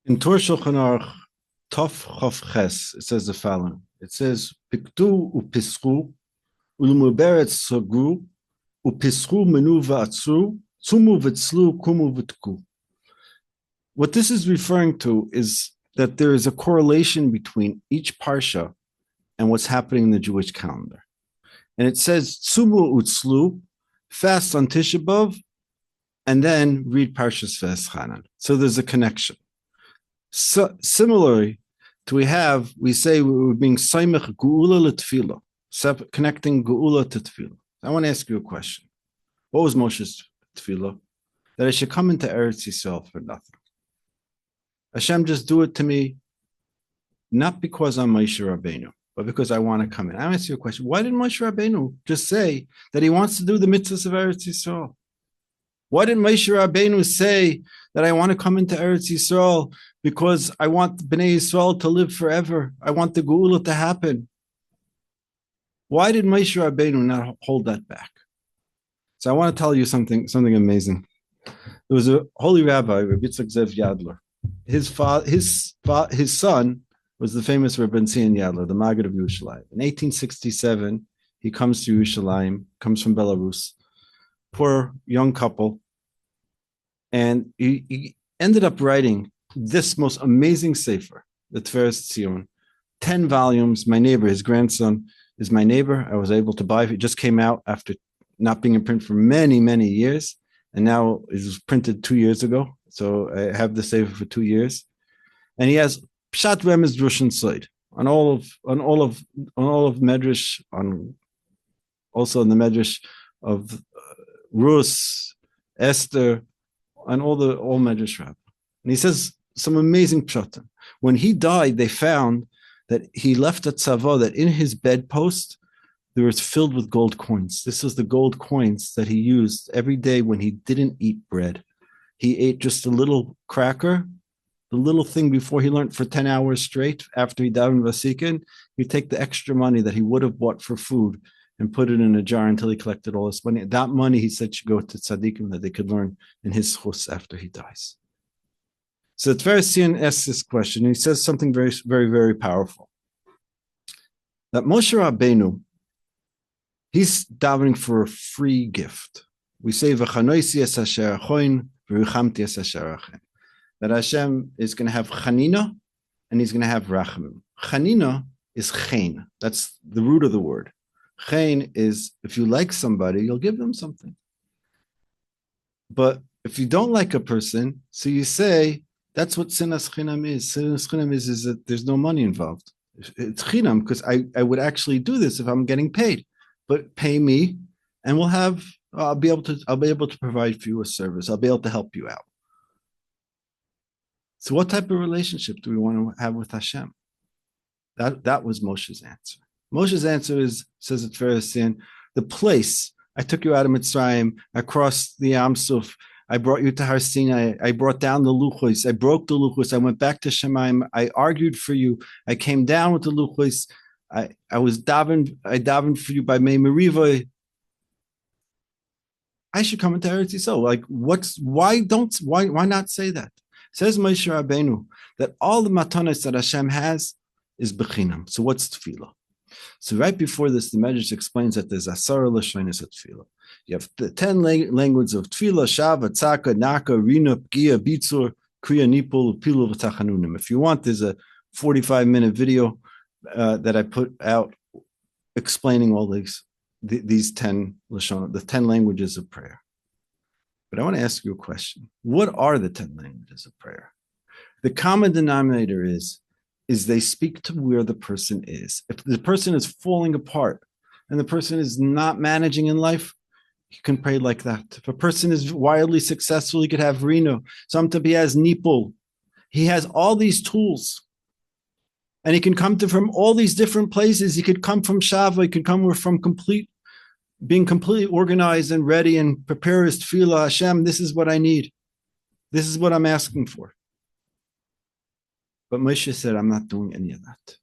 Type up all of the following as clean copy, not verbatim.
In Torah Shulchan Aruch, Tov Chof Ches, it says the following. It says, Piktu upischu, ulmuberet sogru, upischu menu v'atzru, tzumu v'tzlu, kumu v'tku. What this is referring to is that there is a correlation between each Parsha and what's happening in the Jewish calendar. And it says, Tzumu utzlu, fast on Tisha B'Av, and then read Parshas Va'eschanan. So there's a connection. So, similarly, we say we're being saimech geula letefila, connecting geula to tefillah. I want to ask you a question. What was Moshe's tefillah? That I should come into Eretz Yisrael for nothing. Hashem, just do it to me, not because I'm Moshe Rabbeinu, but because I want to come in. I want to ask you a question. Why didn't Moshe Rabbeinu just say that he wants to do the mitzvahs of Eretz Yisrael? Why didn't Moshe Rabbeinu say that I want to come into Eretz Yisrael because I want Bnei Yisrael to live forever? I want the Geula to happen. Why did Moshe Rabbeinu not hold that back? So I want to tell you something amazing. There was a holy rabbi, Rabbi Yitzchok Zev Yadlee. His son was the famous Rabbi Tziyon Yadler, the Maggid of Yerushalayim. In 1867, he comes to Yerushalayim, comes from Belarus, poor young couple, and he ended up writing this most amazing sefer, the Tiferes Tziyon, 10 volumes. My neighbor, his grandson, is my neighbor. I was able to buy it. It just came out after not being in print for many, many years, and now it was printed 2 years ago. So I have the sefer for 2 years, and he has Pshat Remez Drush and Slide on all of Midrash, also on the Midrash of Rus, Esther, and all Midrash Rabbah. And he says some amazing pshatim. When he died, they found that he left a tzava that in his bedpost there was filled with gold coins. This was the gold coins that he used every day when he didn't eat bread. He ate just a little cracker, the little thing before he learned for 10 hours straight. After he davened Vaeschanan, he'd take the extra money that he would have bought for food and put it in a jar until he collected all his money. That money, he said, should go to tzaddikim that they could learn in his chus after he dies. So Tiferes Tziyon asks this question, and he says something very, very, very powerful. That Moshe Rabbeinu, he's davening for a free gift. We say, V'chanoisi es asher achoin, v'ruchamti es asher achen. That Hashem is going to have chanina, and he's going to have rachum. Chanina is chen. That's the root of the word. Chen is, if you like somebody, you'll give them something. But if you don't like a person, so you say, that's what sinas chinam is. Sinas chinam is that there's no money involved. It's chinam because I would actually do this if I'm getting paid. But pay me, and I'll be able to provide for you a service. I'll be able to help you out. So what type of relationship do we want to have with Hashem? That was Moshe's answer. Moshe's answer is, says it Tiferes Tziyon, the place. I took you out of Mitzrayim. I crossed the Yam Suf. I brought you to Har Sinai. I brought down the luchos. I broke the luchos. I went back to Shemaim. I argued for you. I came down with the luchos. I davened for you by Mei Merivah. I should come into Eretz Yisrael. Like, why not say that? Says Moshe Rabbeinu that all the matanos that Hashem has is bechinam. So what's tefillah? So right before this, the Midrash explains that there's asara lashonos at tefillah. You have the 10 languages of tefillah: shava, tzaka, naka, rina, pgia, bitzur, kriya, nipul, pilu, v'tachanunim. If you want, there's a 45-minute video that I put out explaining all these 10 lashon, the 10 languages of prayer. But I want to ask you a question. What are the 10 languages of prayer? The common denominator is they speak to where the person is. If the person is falling apart and the person is not managing in life, you can pray like that. If a person is wildly successful, he could have Reno. Sometimes he has Nipul. He has all these tools. And he can come from all these different places. He could come from Shava. He could come from being completely organized and ready and prepare his tefillah. Hashem, this is what I need. This is what I'm asking for. But Moshe said, I'm not doing any of that.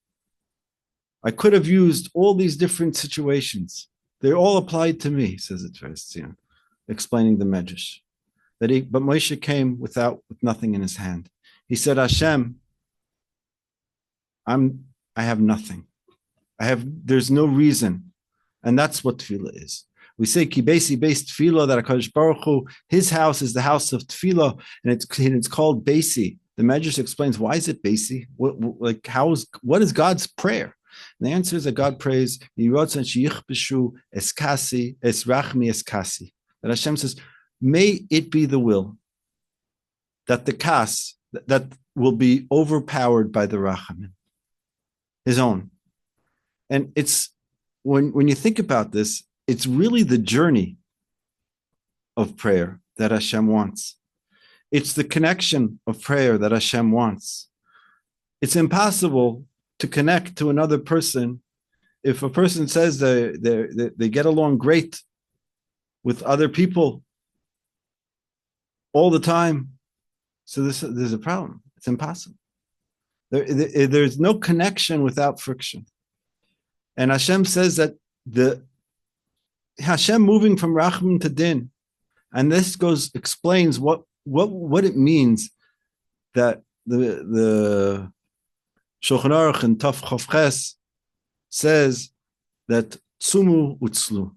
I could have used all these different situations. They all applied to me, says it Tiferes Tziyon, explaining the Midrash. But Moshe came with nothing in his hand. He said, Hashem, I have nothing. There's no reason. And that's what tefillah is. We say ki basi based tefillah, that HaKadosh Baruch Hu, his house is the house of tefillah, and it's called basi. The Midrash explains, why is it basi? What is God's prayer? And the answer is that God prays, that Hashem says, may it be the will that the kas that will be overpowered by the rachum, his own. And it's when you think about this, it's really the journey of prayer that Hashem wants. It's the connection of prayer that Hashem wants. It's impossible to connect to another person if a person says they get along great with other people all the time. So there's a problem. It's impossible. There's no connection without friction. And Hashem says that Hashem moving from rachum to din, and this explains what it means that the Shulchan Aruch in Taf Chof Ches says that tzumu utzlu,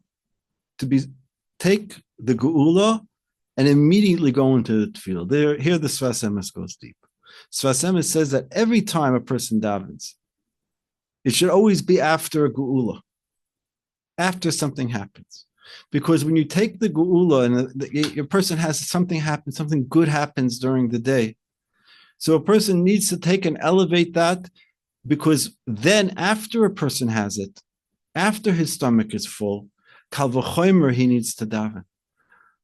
take the geula and immediately go into the tefillah. Here the Sfas Emes goes deep. Sfas Emes says that every time a person davens, it should always be after a geula, after something happens. Because when you take the geula and your person has something happen, something good happens during the day, so a person needs to take and elevate that, because then after a person has it, after his stomach is full, kal v'chomer, he needs to daven.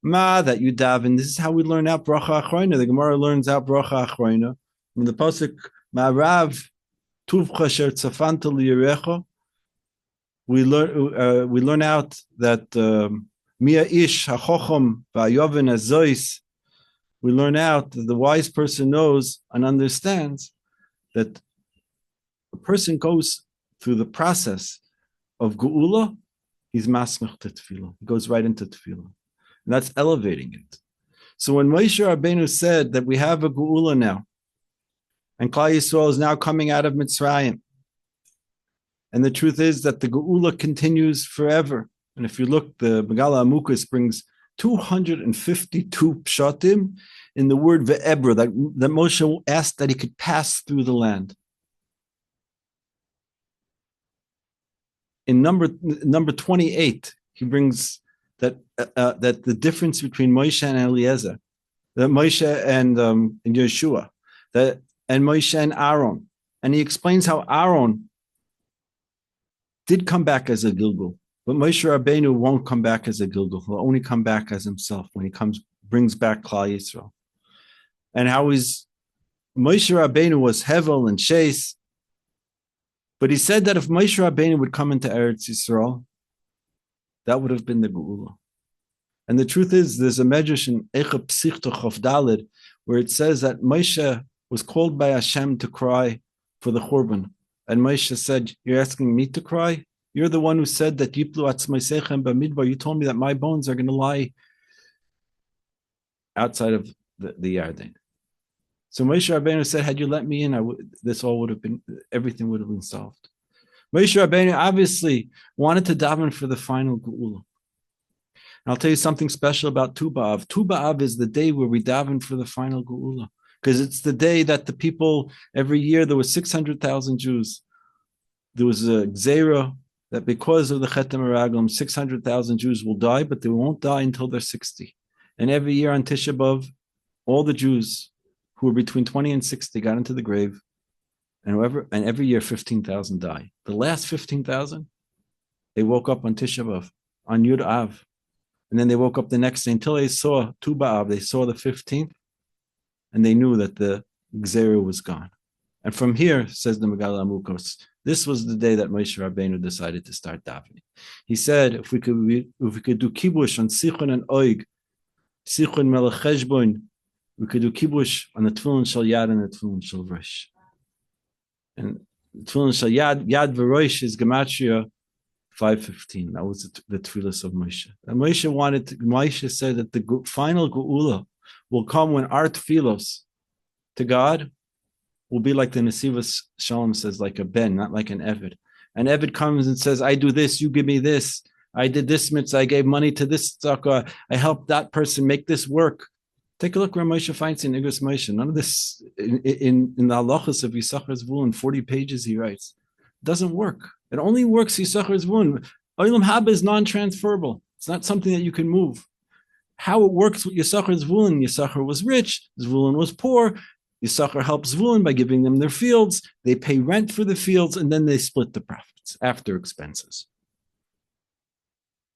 That you daven. This is how we learn out bracha achrona. The Gemara learns out bracha achrona from the pasuk Ma'arav tuvcha sher tzafanta liyirecha. We learn out that Mia ish hachochom va'yoven azois. We learn out that the wise person knows and understands that a person goes through the process of geula, he's masmech to tefillah. He goes right into tefillah. And that's elevating it. So when Moshe Rabbeinu said that we have a geula now, and Klal Yisrael is now coming out of Mitzrayim, and the truth is that the geula continues forever. And if you look, the Megala Amukus brings 252 pshatim in the word ve'ebra, that Moshe asked that he could pass through the land. In number 28, he brings that the difference between Moshe and Eliezer, that Moshe and Yeshua, and Moshe and Aaron, and he explains how Aaron did come back as a Gilgul, but Moshe Rabbeinu won't come back as a Gilgul. He'll only come back as himself when he brings back Klal Yisrael. And how Moshe Rabbeinu was Hevel and Sheis, but he said that if Moshe Rabbeinu would come into Eretz Yisrael, that would have been the Geula. And the truth is, there's a Midrash in Eicha Psichto Chof Daled where it says that Moshe was called by Hashem to cry for the Churban. And Moshe said, you're asking me to cry? You're the one who said that Yiplu Atzmaisechem Bamidbar. You told me that my bones are going to lie outside of the Yarden. So Moshe Rabbeinu said, had you let me in, everything would have been solved. Moshe Rabbeinu obviously wanted to daven for the final geula. And I'll tell you something special about Tu B'Av. Tu B'Av is the day where we daven for the final geula, because it's the day that the people, every year there were 600,000 Jews. There was a gzeira that because of the Chetem Meraglim, 600,000 Jews will die, but they won't die until they're 60. And every year on Tisha B'Av, all the Jews who were between 20 and 60 got into the grave, and every year 15,000 die. The last 15,000, they woke up on Tisha B'Av, on Yud Av, and then they woke up the next day until they saw Tu B'Av. They saw the 15th, and they knew that the Gzeira was gone. And from here, says the Megala Amukos, this was the day that Moshe Rabbeinu decided to start davening. He said, if we could do kibush on Sichon and Oig, Sichon Melech Cheshbon, we could do kibush on the Tefillin Shel Yad and the Tefillin Shel Rosh. And Tefillin Shel Yad V'Rosh is Gematria 515. That was the Tefillas of Moshe. And Moshe said that the final Geula will come when our Tefillos to God will be like the Nesivos Shalom says, like a ben, not like an Eved. An Eved comes and says, I do this, you give me this. I did this mitzvah, I gave money to this tzedakah, I helped that person make this work. Take a look where Moshe finds in Igros Moshe. None of this in the halachas of Yisachar Zvulun, 40 pages he writes. It doesn't work. It only works Yisachar Zvulun. Olam Haba is non-transferable. It's not something that you can move. How it works with Yisachar Zvulun, Yisachar was rich, Zvulun was poor. Yisachar helps Zvulun by giving them their fields. They pay rent for the fields, and then they split the profits after expenses.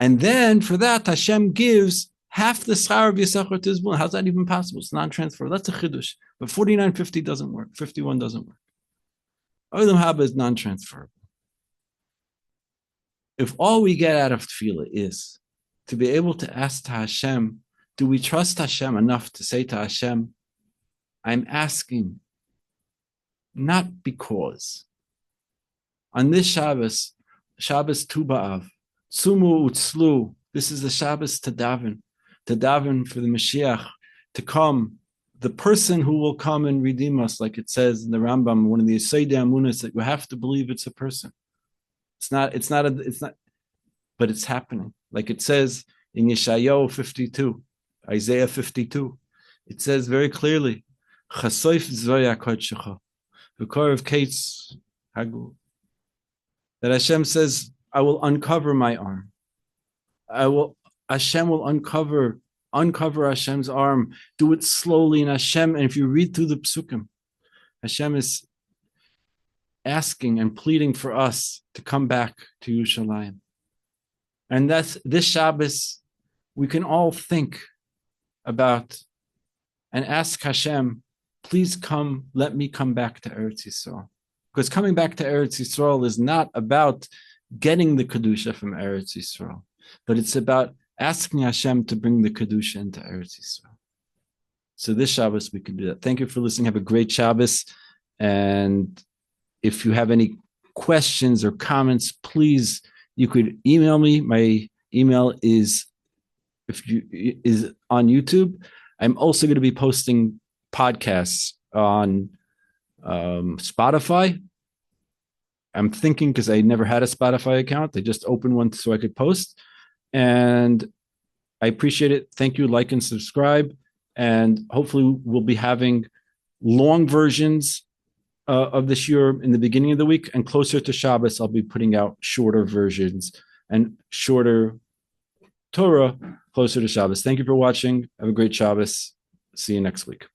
And then for that, Hashem gives half the schar of Yisachar to Zvulun. How's that even possible? It's non-transferable. That's a chiddush. But 4950 doesn't work. 51 doesn't work. Olam Haba is non-transferable. If all we get out of tefillah is to be able to ask to Hashem, do we trust Hashem enough to say to Hashem, I'm asking, not because. On this Shabbos, Shabbos Tu B'Av, Tzumu Utzlu, this is the Shabbos to daven for the Mashiach to come, the person who will come and redeem us, like it says in the Rambam, one of the Yesodei Amunos, that you have to believe it's a person. It's not, but it's happening. Like it says in Yeshayahu 52, Isaiah 52, it says very clearly, Chasoif Zoya Kodshecha, V'kor of Kates Hagu, that Hashem says, I will uncover my arm. Hashem will uncover Hashem's arm, do it slowly in Hashem. And if you read through the psukim, Hashem is asking and pleading for us to come back to Yerushalayim. And that's this Shabbos, we can all think about and ask Hashem, please come, let me come back to Eretz Yisrael. Because coming back to Eretz Yisrael is not about getting the Kedusha from Eretz Yisrael, but it's about asking Hashem to bring the Kedusha into Eretz Yisrael. So this Shabbos we can do that. Thank you for listening. Have a great Shabbos. And if you have any questions or comments, please, you could email me. My email is on YouTube. I'm also going to be posting podcasts on Spotify. I'm thinking, because I never had a Spotify account, I just opened one so I could post. And I appreciate it. Thank you. Like and subscribe. And hopefully we'll be having long versions of this year in the beginning of the week, and closer to Shabbos, I'll be putting out shorter versions and shorter Torah closer to Shabbos. Thank you for watching. Have a great Shabbos. See you next week.